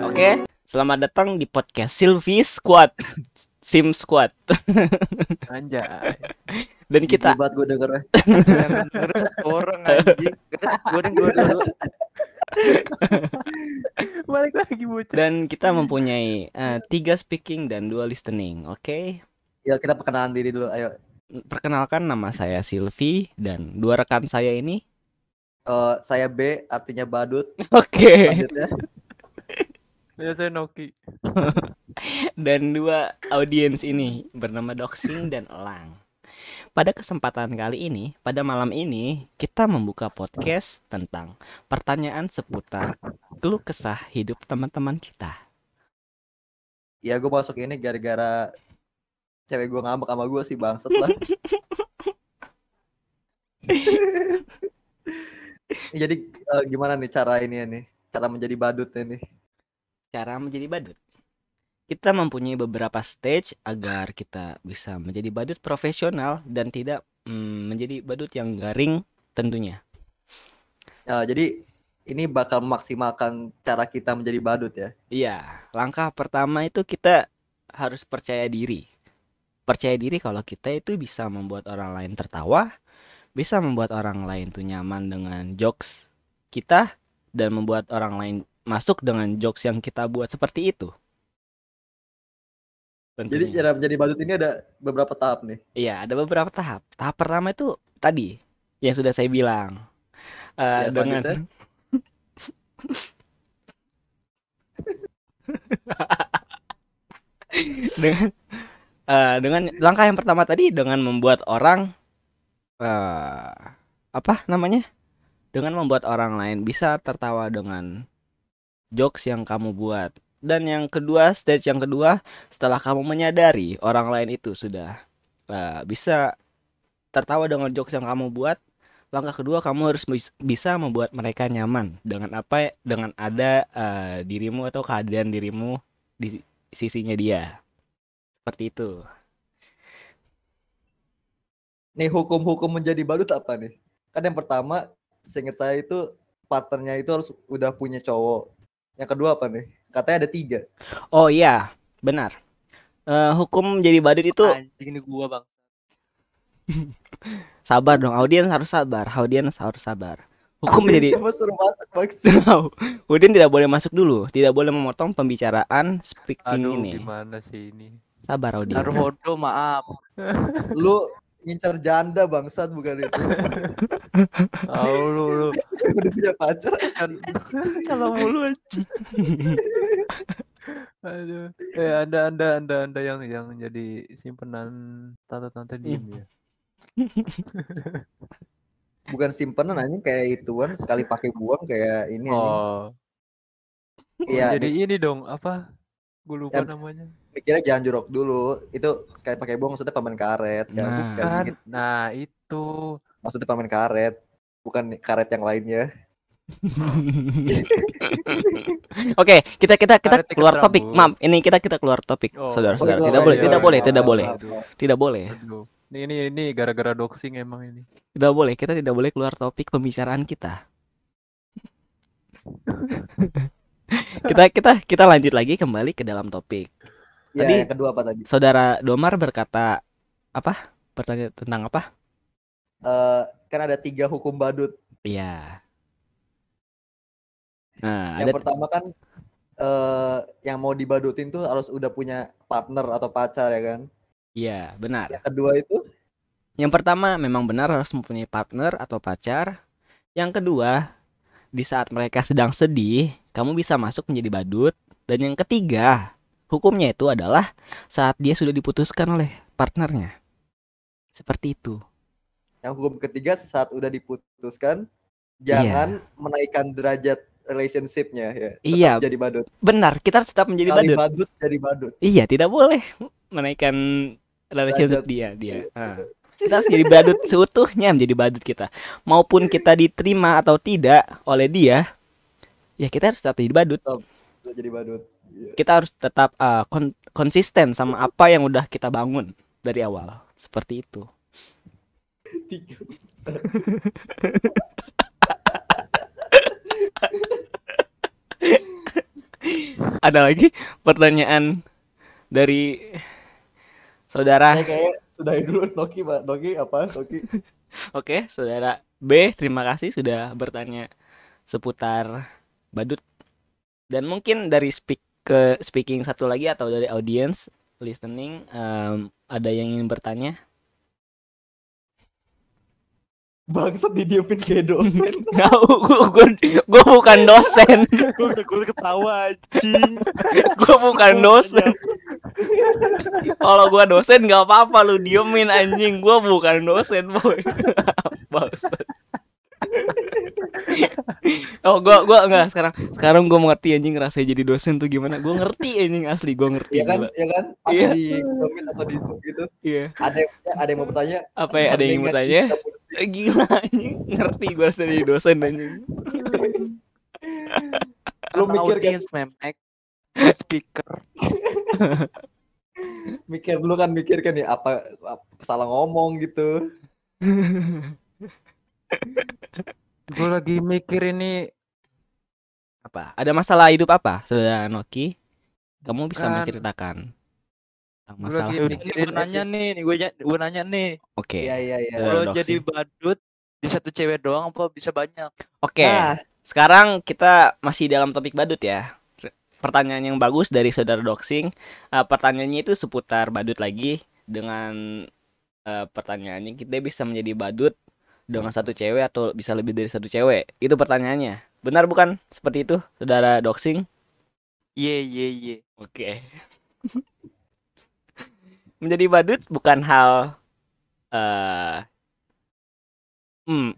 Oke, selamat datang di podcast Silvi Squad, Sim Squad. Anjay. Dan kita Jijik banget gue dengernya. Jangan denger satu orang anjing. Gue dulu. Balik lagi bocah. dan kita mempunyai 3 speaking dan 2 listening. Oke. Ya kita perkenalan diri dulu, ayo. Perkenalkan, nama saya Silvi dan 2 rekan saya ini. Saya B, artinya badut. Oke. Selanjutnya. Ya saya Noki. Dan 2 audiens ini bernama Doxing dan Elang. Pada kesempatan kali ini, pada malam ini, kita membuka podcast tentang pertanyaan seputar keluh kesah hidup teman-teman kita. Ya gue masuk ini gara-gara cewek gue ngambek sama gue sih, bangset lah. Jadi gimana nih cara ini ya nih? Cara menjadi badutnya nih? Cara menjadi badut. Kita mempunyai beberapa stage agar kita bisa menjadi badut profesional dan tidak menjadi badut yang garing tentunya. Jadi ini bakal memaksimalkan cara kita menjadi badut ya? Iya, langkah pertama itu kita harus percaya diri. Percaya diri kalau kita itu bisa membuat orang lain tertawa, bisa membuat orang lain tuh nyaman dengan jokes kita, dan membuat orang lain masuk dengan jokes yang kita buat seperti itu. Jadi Tentunya. cara menjadi badut ini ada beberapa tahap nih. Iya, ada beberapa tahap. Tahap pertama itu tadi yang sudah saya bilang. Ya, Dengan selanjutnya? dengan langkah yang pertama tadi, dengan membuat orang apa namanya? Dengan membuat orang lain bisa tertawa dengan jokes yang kamu buat. Dan yang kedua, stage yang kedua, setelah kamu menyadari orang lain itu sudah bisa tertawa dengan jokes yang kamu buat, langkah kedua kamu harus bisa membuat mereka nyaman dengan apa? Dengan ada dirimu atau kehadiran dirimu di sisinya dia. Seperti itu. Nih hukum-hukum menjadi badut apa nih? Kan yang pertama, seingat saya itu partnernya itu harus udah punya cowok. Yang kedua apa nih? Katanya ada 3. Oh iya, benar. Hukum menjadi badut itu Anjing ini gua bang. sabar dong, audiens harus sabar. Audiens harus sabar. Hukum menjadi Siapa suruh masuk Max? Udin tidak boleh masuk dulu, tidak boleh memotong pembicaraan speaking Aduh ini. gimana sih ini. Sabar audiens. Naruhodo maaf. Lu ngincar janda bangsat bukan itu. Tahu lu. Udah punya pacar. Kalau mulu anjing. Aduh. Anda yang jadi simpenan tante-tante diem ya. Bukan simpenan anjing, kayak ituan sekali pakai buang kayak ini anjing. Oh. Iya, Jadi ini dong apa? Gue lupa Ya. namanya. mikirnya jangan jorok dulu. Itu sekali pakai buang maksudnya paman karet kan. Nah. Sekali Kan, dikit, nah itu. maksudnya paman karet, bukan karet yang lainnya. Oke, kita Karet keluar ikat topik. rambut. Maaf, ini kita keluar topik, Oh. saudara-saudara. Oh, Tidak iya, boleh, iya, tidak iya, boleh, iya, tidak iya, boleh. iya. Tidak boleh. Aduh. Ini gara-gara doxing emang ini. Tidak boleh, kita tidak boleh keluar topik pembicaraan kita. Kita lanjut lagi kembali ke dalam topik. Ya, Tadi yang kedua apa tadi? Saudara Domar berkata apa? Bertanya tentang apa? Kan ada 3 hukum badut. Iya. Nah, Yang ada pertama kan yang mau dibadutin tuh harus udah punya partner atau pacar ya kan. iya, benar. Yang kedua itu Yang pertama memang benar harus mempunyai partner atau pacar. Yang kedua, di saat mereka sedang sedih, kamu bisa masuk menjadi badut. Dan yang ketiga, hukumnya itu adalah saat dia sudah diputuskan oleh partnernya. Seperti itu. yang hukum ketiga saat udah diputuskan jangan menaikkan derajat relationship-nya ya. Tetap Iya. jadi badut. Benar, kita harus tetap menjadi Kali badut. badut jadi badut. Iya, tidak boleh menaikkan relationship dia. Kita harus jadi badut seutuhnya, menjadi badut kita. Maupun kita diterima atau tidak oleh dia, ya kita harus tetap jadi badut. Jadi badut. Iya. Kita harus tetap konsisten sama apa yang udah kita bangun dari awal. Seperti itu. Ada lagi pertanyaan dari saudara. Saya kayak sudahi dulu Noki, Pak. Noki apa? Noki. Oke, saudara B, terima kasih sudah bertanya seputar badut. Dan mungkin dari speaking satu lagi atau dari audience listening, ada yang ingin bertanya? Bangsat didiemin kayak dosen. Nggak, gue bukan dosen. Gue ketawa anjing. Gue bukan dosen. Kalau gue dosen nggak apa-apa lu diemin anjing. Gue bukan dosen boy. Bangsat. Oh, gue enggak sekarang gue mengerti anjing rasanya jadi dosen tuh gimana. Gue ngerti anjing, asli gue ngerti. Iya kan? gila. Iya kan? Pas Iya. di Zoom atau di Zoom gitu. Iya. Ada yang mau bertanya. Apa ya, ada yang ingin bertanya? Gila anjing, ngerti gue rasanya jadi dosen anjing. Lu mikir kan? Audience memek. Speaker. Mikir kan ya apa salah ngomong gitu. Gue lagi mikir ini Apa? Ada masalah hidup apa, saudara Noki? Kamu bisa Kan. menceritakan tentang Gua masalah lagi ini. mikir- Gue nanya nih, gue nanya nih. Oke. Iya. Kalau Doxing. jadi badut di satu cewek doang apa bisa banyak? Oke. Nah, Sekarang kita masih dalam topik badut ya. Pertanyaan yang bagus dari saudara Doxing. Pertanyaannya itu seputar badut lagi. Dengan pertanyaannya, kita bisa menjadi badut dengan satu cewek atau bisa lebih dari satu cewek? Itu pertanyaannya. Benar bukan? Seperti itu, saudara Doxing? Ye. Oke. Menjadi badut bukan hal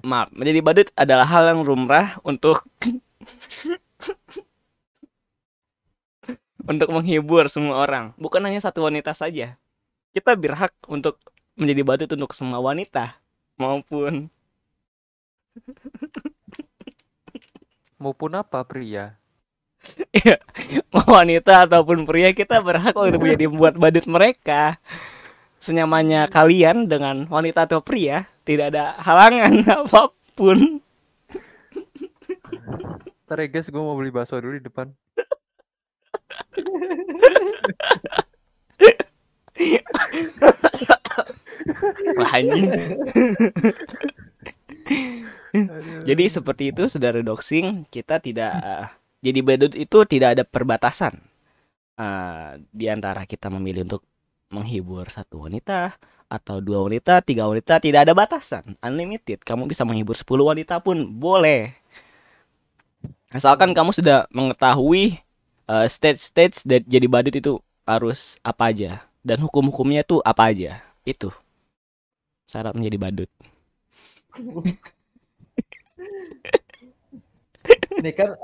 maaf, menjadi badut adalah hal yang lumrah untuk untuk menghibur semua orang, bukan hanya satu wanita saja. Kita berhak untuk menjadi badut untuk semua wanita maupun apa pria? wanita ataupun pria, kita berhak untuk menjadi buat badut mereka. Senyamannya kalian dengan wanita atau pria, tidak ada halangan apapun. Ntar ya guys, gue mau beli bakso dulu di depan. Wah, anjing. Jadi seperti itu, saudara Doxing, kita tidak jadi badut itu tidak ada perbatasan di antara kita memilih untuk menghibur satu wanita atau dua wanita, tiga wanita, tidak ada batasan, unlimited. Kamu bisa menghibur 10 wanita pun boleh, asalkan kamu sudah mengetahui stage jadi badut itu harus apa aja dan hukum-hukumnya tuh apa aja. Itu syarat menjadi badut. ini kan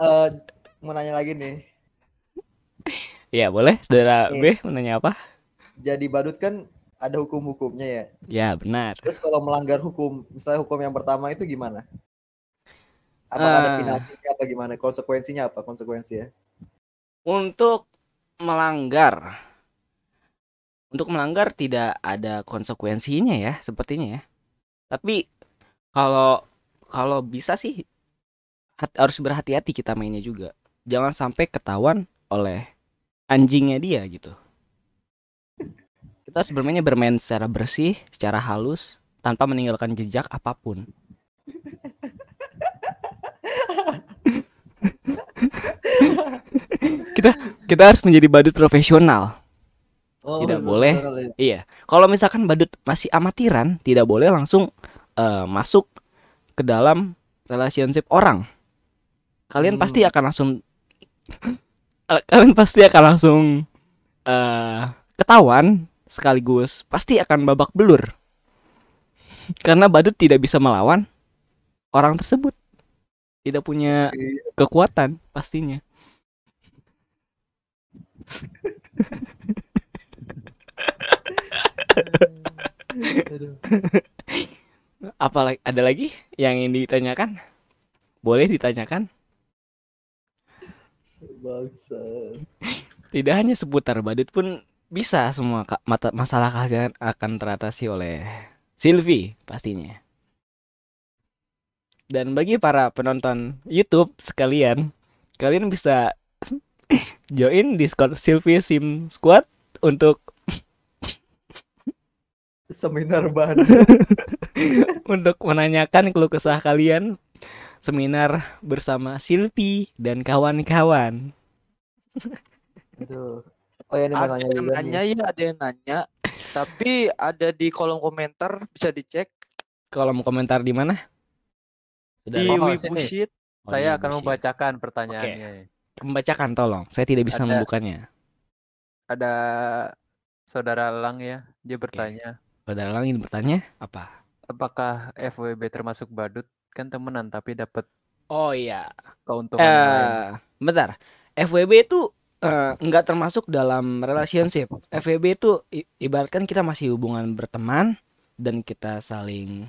mau nanya lagi nih. Ya boleh, saudara B menanya apa? Jadi badut kan ada hukum-hukumnya ya. Ya benar. Terus kalau melanggar hukum, misalnya hukum yang pertama itu gimana? Apakah ada penaltinya apa gimana? Konsekuensinya apa? Konsekuensinya? Untuk melanggar tidak ada konsekuensinya ya, sepertinya ya. Tapi kalau bisa sih harus berhati-hati kita mainnya juga. Jangan sampai ketahuan oleh anjingnya dia gitu. Kita harus bermain secara bersih, secara halus, tanpa meninggalkan jejak apapun. kita harus menjadi badut profesional. Tidak boleh. Ya. Iya. Kalau misalkan badut masih amatiran, tidak boleh langsung masuk ke dalam relationship orang. Kalian pasti akan langsung ketahuan, sekaligus pasti akan babak belur. Karena badut tidak bisa melawan orang tersebut. Tidak punya kekuatan pastinya. Apalagi ada lagi yang ingin ditanyakan? Boleh ditanyakan? Bangsa. Tidak hanya seputar badut pun bisa, semua masalah kalian akan teratasi oleh Sylvie pastinya. Dan bagi para penonton YouTube sekalian, kalian bisa join Discord Silvi Sim Squad untuk Seminar bahan. untuk menanyakan keluh kesah kalian. Seminar bersama Silvi dan kawan-kawan. Aduh. Oh ya, ini mau Ada nanya yang juga nanya nih. ya, ada yang nanya. Tapi ada di kolom komentar, bisa dicek Kolom komentar di mana? di Oh, Wibushit. Oh, Saya di akan Bullshit. membacakan pertanyaannya. Membacakan tolong. Saya tidak bisa Ada- membukanya. Ada saudara Lang ya, dia bertanya, Saudara Lang ingin bertanya apa? apakah FWB termasuk badut? Kan temenan tapi dapat Oh iya. keuntungan yang lain. Bentar. FWB itu nggak termasuk dalam relationship. FWB itu ibaratkan kita masih hubungan berteman dan kita saling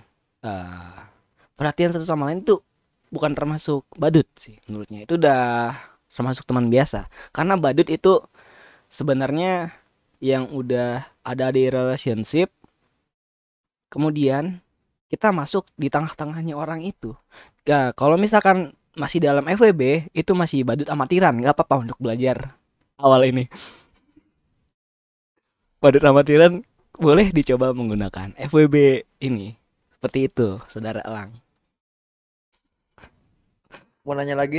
perhatian satu sama lain, itu bukan termasuk badut sih menurutnya. Itu udah termasuk teman biasa. Karena badut itu sebenarnya yang udah ada di relationship, kemudian kita masuk di tengah-tengahnya orang itu. Nah, kalau misalkan masih dalam FWB, itu masih badut amatiran, nggak apa-apa untuk belajar awal ini. Badut amatiran boleh dicoba menggunakan FWB ini. Seperti itu, saudara Elang. Mau nanya lagi.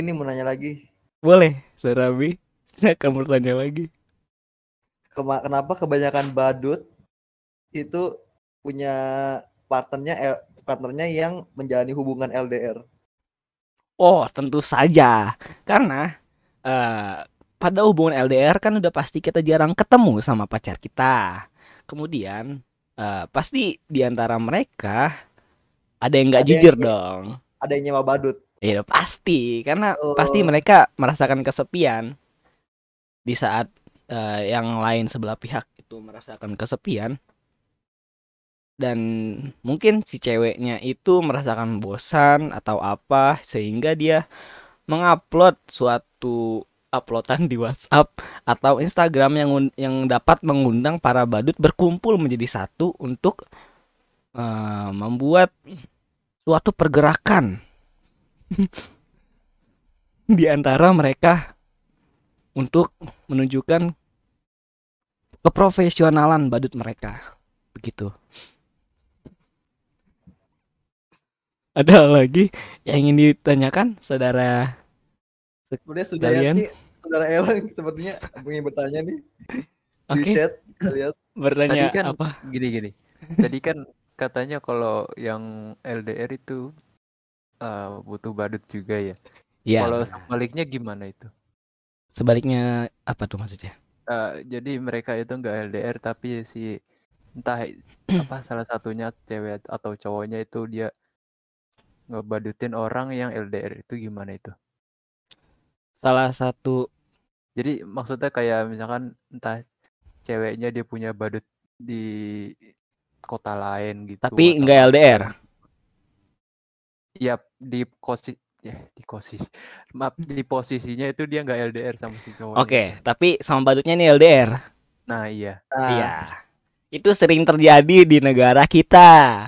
Boleh, saudara Bi. Silakan bertanya lagi. Kenapa kebanyakan badut itu punya partnernya yang menjalani hubungan LDR? Oh, tentu saja. Karena pada hubungan LDR kan udah pasti kita jarang ketemu sama pacar kita. Kemudian pasti di antara mereka ada yang nggak Ada jujur yang- dong. Ada yang nyewa badut. Iya pasti, karena Oh. pasti mereka merasakan kesepian di saat yang lain sebelah pihak itu merasakan kesepian. Dan mungkin si ceweknya itu merasakan bosan atau apa, sehingga dia mengupload suatu uploadan di WhatsApp atau Instagram yang dapat mengundang para badut berkumpul menjadi satu untuk membuat suatu pergerakan di antara mereka untuk menunjukkan keprofesionalan badut mereka. Begitu. Ada lagi yang ingin ditanyakan, saudara? Kemudian Kalian? Sujayati, saudara Elang sepertinya ingin bertanya nih di Oke, chat. Kita lihat. bertanya Tadi kan apa? gini. Tadi kan katanya kalau yang LDR itu butuh badut juga ya. Ya, Kalau sebaliknya gimana itu? sebaliknya apa tuh maksudnya? Jadi mereka itu nggak LDR tapi si entah apa salah satunya cewek atau cowoknya itu dia ngebadutin orang yang LDR, itu gimana itu? Salah satu Jadi maksudnya kayak misalkan entah ceweknya dia punya badut di kota lain gitu tapi atau nggak apa. LDR. Ya di posisinya itu dia nggak LDR sama si cowoknya. Oke, tapi sama badutnya nih LDR. Nah iya. Iya. Itu sering terjadi di negara kita.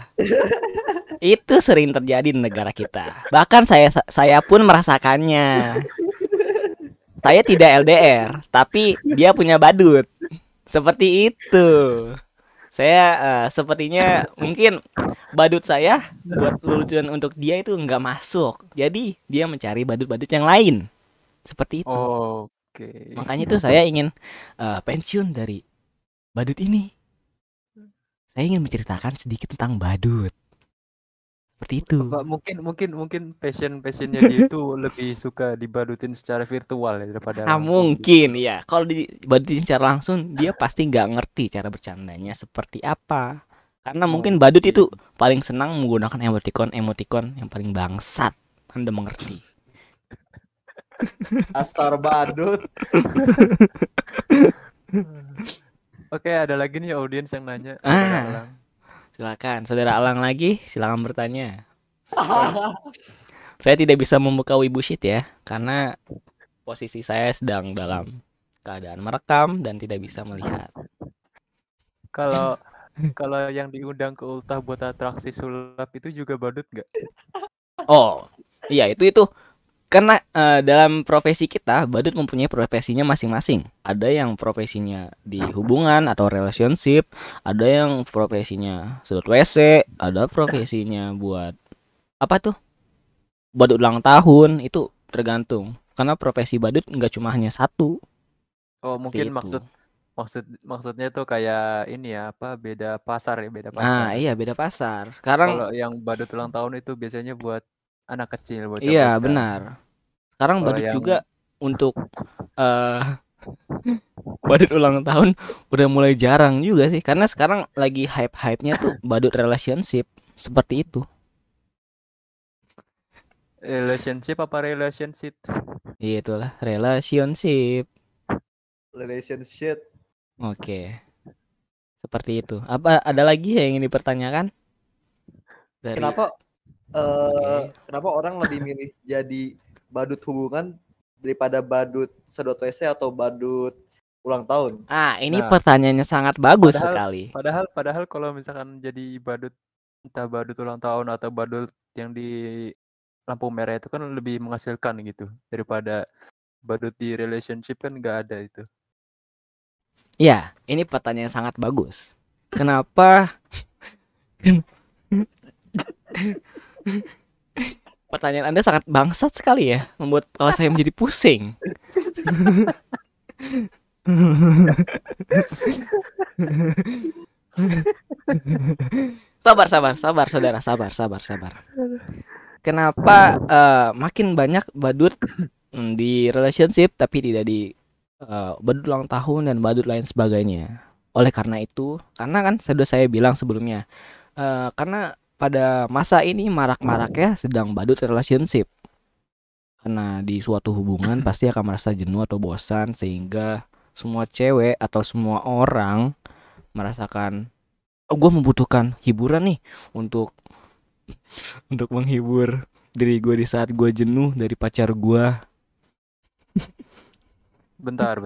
Itu sering terjadi di negara kita. Bahkan saya pun merasakannya. Saya tidak LDR, tapi dia punya badut. Seperti itu. Saya sepertinya mungkin badut saya buat lucuan untuk dia itu nggak masuk. Jadi dia mencari badut-badut yang lain. Seperti itu. Oke. Makanya itu saya ingin pensiun dari badut ini. Saya ingin menceritakan sedikit tentang badut. Seperti itu. Apa, mungkin passionnya dia itu lebih suka dibadutin secara virtual ya daripada langsung Mungkin gitu. ya. Kalau dibadutin secara langsung, dia pasti nggak ngerti cara bercandanya seperti apa. Karena mungkin badut itu paling senang menggunakan emoticon yang paling bangsat. Anda mengerti? Asar badut. Oke, ada lagi nih audiens yang nanya. Silakan, saudara Alang lagi, silakan bertanya. Saya tidak bisa membuka Wibushit ya, karena posisi saya sedang dalam keadaan merekam dan tidak bisa melihat. Kalau yang diundang ke Ultah buat atraksi sulap itu juga badut nggak? Oh, iya itu Karena dalam profesi kita, badut mempunyai profesinya masing-masing. Ada yang profesinya di hubungan atau relationship, ada yang profesinya sedot WC, ada profesinya buat apa tuh? Badut ulang tahun, itu tergantung. Karena profesi badut nggak cuma hanya satu. Oh, mungkin Gitu. maksudnya tuh kayak ini ya, apa beda pasar ya, beda Nah, pasar. iya beda pasar. Sekarang Kalau yang badut ulang tahun itu biasanya buat anak kecil, iya bocah-bocah. benar. Sekarang Kalau badut yang juga untuk eh badut ulang tahun udah mulai jarang juga sih, karena sekarang lagi hype-hype-nya tuh badut relationship seperti itu. relationship apa relationship? Iya, itulah relationship. Relationship. Oke, seperti itu. Apa ada lagi yang ingin dipertanyakan dari? Kenapa orang lebih milih jadi badut hubungan daripada badut sedot WC atau badut ulang tahun? Ini Nah, pertanyaannya sangat bagus padahal sekali. padahal kalau misalkan jadi badut, entah badut ulang tahun atau badut yang di lampu merah itu kan lebih menghasilkan gitu daripada badut di relationship, kan nggak ada itu. Ya, ini pertanyaan yang sangat bagus. Kenapa? Pertanyaan Anda sangat bangsat sekali ya, membuat kepala saya menjadi pusing. Sabar, saudara, sabar. Kenapa makin banyak badut di relationship tapi tidak di badut ulang tahun dan badut lain sebagainya? Oleh karena itu, karena kan sudah saya bilang sebelumnya, karena pada masa ini marak-maraknya sedang badut relationship. Karena di suatu hubungan pasti akan merasa jenuh atau bosan, sehingga semua cewek atau semua orang merasakan, oh gue membutuhkan hiburan nih untuk menghibur diri gue di saat gue jenuh dari pacar gue. Bentar.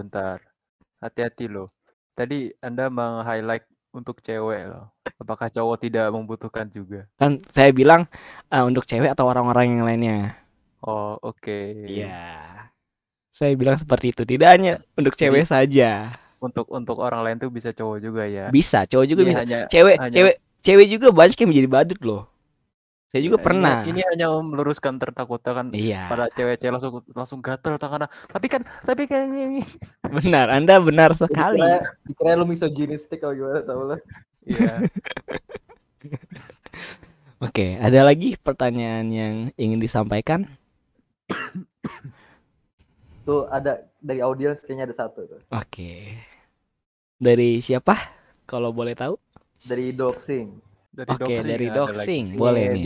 Hati-hati loh. Tadi Anda meng-highlight untuk cewek loh. Apakah cowok tidak membutuhkan juga? Kan saya bilang untuk cewek atau orang-orang yang lainnya. Oh, oke. Iya, saya bilang seperti itu. Tidak hanya untuk cewek Jadi saja. untuk orang lain tuh bisa cowok juga ya. Bisa, cowok juga Ini bisa. hanya Cewek cewek juga banyak yang menjadi badut loh. Saya juga ya, pernah. Ini hanya meluruskan tertakutnya kan Iya, pada cewek-cewek langsung gatel tangannya. Tapi kan ini. benar. Anda benar sekali. Dikira lu misoginistik atau gimana tau lah. Iya. Oke, ada lagi pertanyaan yang ingin disampaikan? Tuh ada dari audiens kayaknya ada satu tuh. Oke. Dari siapa? Kalau boleh tahu? Dari doxing. Oke, dari ada doxing. lagi. Boleh nih.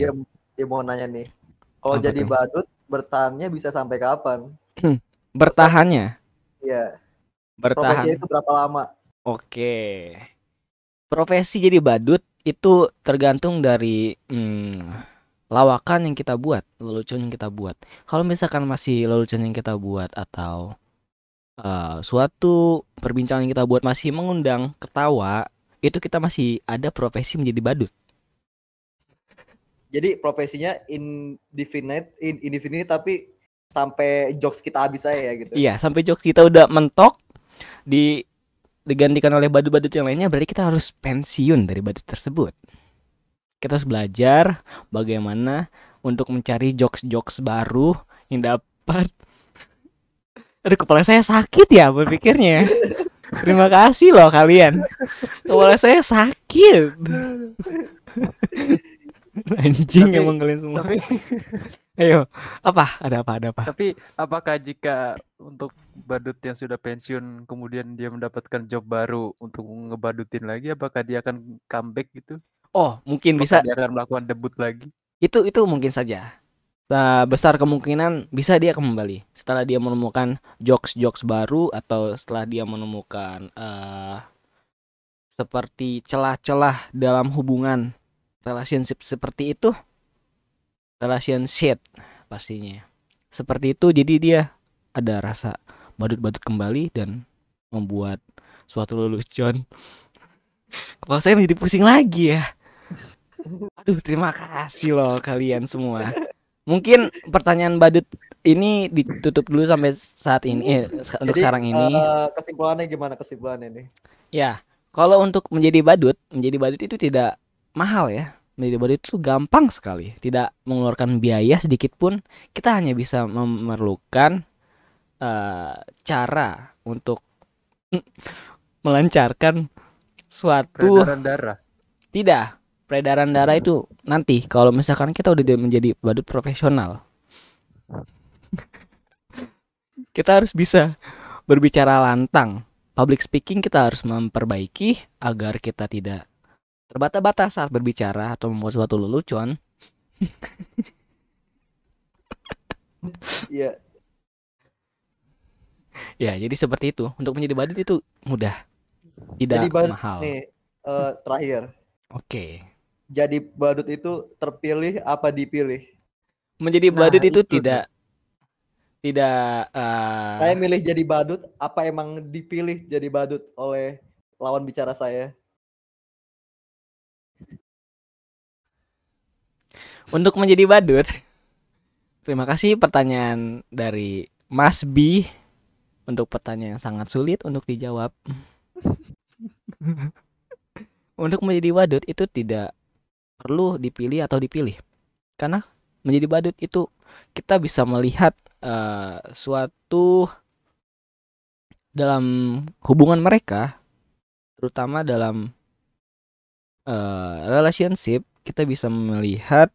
Dia mau nanya nih. Kalau Apa jadi tuh? badut bertahannya bisa sampai kapan? Bertahannya? Iya. Bertahan. Profesinya itu berapa lama? Oke. Profesi jadi badut itu tergantung dari lawakan yang kita buat, lelucon yang kita buat. Kalau misalkan masih lelucon yang kita buat atau suatu perbincangan yang kita buat masih mengundang ketawa, itu kita masih ada profesi menjadi badut. Jadi profesinya indefinite tapi sampai jokes kita habis aja ya gitu. Iya, sampai jokes kita udah mentok digantikan oleh badut-badut yang lainnya, berarti kita harus pensiun dari badut tersebut. Kita harus belajar bagaimana untuk mencari jokes-jokes baru yang dapat. Aduh, kepala saya sakit ya berpikirnya. Terima kasih loh kalian. Kepala saya sakit. Anjing Tapi- emang kalian semua. Tapi Ayo, ada apa? tapi apakah jika untuk badut yang sudah pensiun kemudian dia mendapatkan job baru untuk ngebadutin lagi, apakah dia akan comeback gitu? Oh, mungkin Apakah bisa. dia akan melakukan debut lagi? Itu mungkin saja. Besar kemungkinan bisa dia kembali setelah dia menemukan jokes baru atau setelah dia menemukan seperti celah-celah dalam hubungan relationship seperti itu. Relationship pastinya seperti itu, jadi dia ada rasa badut-badut kembali dan membuat suatu lelucon. Kepala saya menjadi pusing lagi ya. Aduh, terima kasih loh kalian semua. Mungkin pertanyaan badut ini ditutup dulu sampai saat ini untuk Jadi sekarang ini. kesimpulannya gimana kesimpulannya nih? Ya, kalau untuk menjadi badut itu tidak mahal ya. Menjadi badut itu gampang sekali, tidak mengeluarkan biaya sedikit pun. Kita hanya bisa memerlukan cara untuk melancarkan suatu Peredaran darah. tidak peredaran darah itu nanti kalau misalkan kita udah menjadi badut profesional. Kita harus bisa berbicara lantang. Public speaking kita harus memperbaiki agar kita tidak terbata-bata saat berbicara atau membuat suatu lelucon. Iya. Ya, jadi seperti itu. Untuk menjadi badut itu mudah, Jadi tidak badut mahal. nih terakhir. Oke. Jadi badut itu terpilih apa dipilih? Menjadi Nah, badut itu itu tidak Saya milih jadi badut, apa emang dipilih jadi badut oleh lawan bicara saya? untuk menjadi badut. Terima kasih pertanyaan dari Mas B. Untuk pertanyaan yang sangat sulit untuk dijawab. Untuk menjadi badut itu tidak perlu dipilih atau dipilih. Karena menjadi badut itu kita bisa melihat suatu dalam hubungan mereka, terutama dalam relationship, kita bisa melihat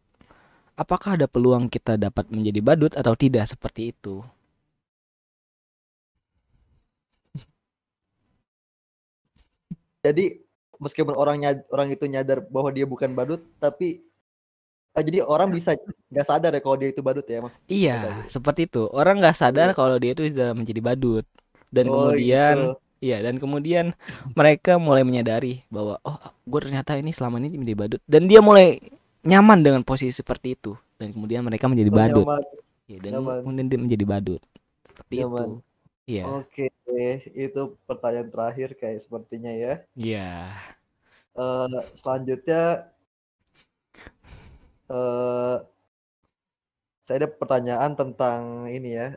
apakah ada peluang kita dapat menjadi badut atau tidak, seperti itu. Jadi meskipun orang itu nyadar bahwa dia bukan badut, tapi jadi orang bisa nggak sadar ya kalau dia itu badut ya, Mas? Iya, seperti itu. Orang nggak sadar kalau dia itu sudah menjadi badut. Dan Oh, kemudian, gitu. iya, dan kemudian mereka mulai menyadari bahwa oh, gue ternyata ini selama ini menjadi badut. Dan dia mulai nyaman dengan posisi seperti itu. Dan kemudian mereka menjadi Oh, badut. nyaman. Ya, dan Nyaman. kemudian dia menjadi badut. Seperti Nyaman. itu. Iya. Oke, itu pertanyaan terakhir kayak sepertinya ya. Iya. Selanjutnya saya ada pertanyaan tentang ini ya.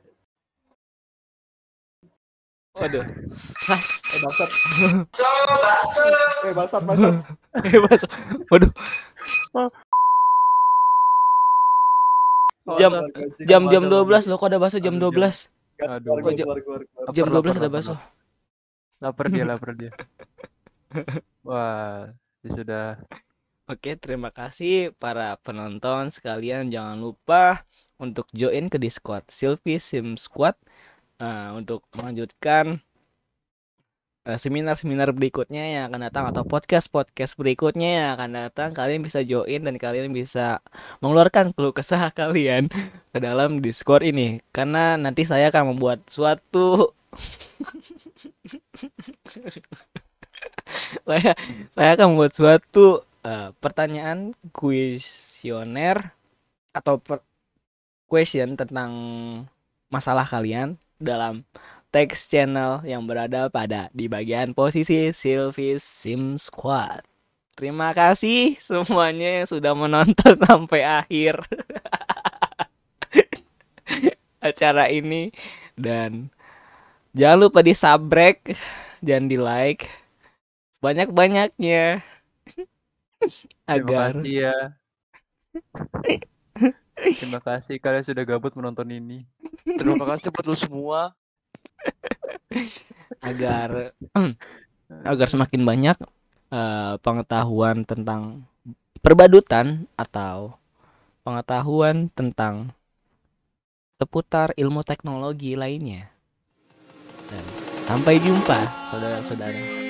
Waduh. Bangsat. Bangsat. Bebas. Waduh. Jam 12 loh, kok ada bakso jam 12? Aduh. Jam 12 ada bakso. Lapar dia. Wah, dia sudah. Oke, terima kasih para penonton sekalian. Jangan lupa untuk join ke Discord Sylvie Sim Squad untuk melanjutkan seminar-seminar berikutnya yang akan datang atau podcast-podcast berikutnya yang akan datang. Kalian bisa join dan kalian bisa mengeluarkan keluh kesah kalian ke dalam Discord ini, karena nanti saya akan membuat suatu saya akan membuat suatu pertanyaan kuesioner atau question tentang masalah kalian dalam text channel yang berada di bagian posisi Sylvie Sim Squad. Terima kasih semuanya yang sudah menonton sampai akhir acara ini, dan jangan lupa di subscribe, jangan di like sebanyak-banyaknya Terima agar kasih ya. Terima kasih kalian sudah gabut menonton ini. Terima kasih buat lu semua. agar semakin banyak pengetahuan tentang perbadutan atau pengetahuan tentang seputar ilmu teknologi lainnya. Dan sampai jumpa, saudara-saudara.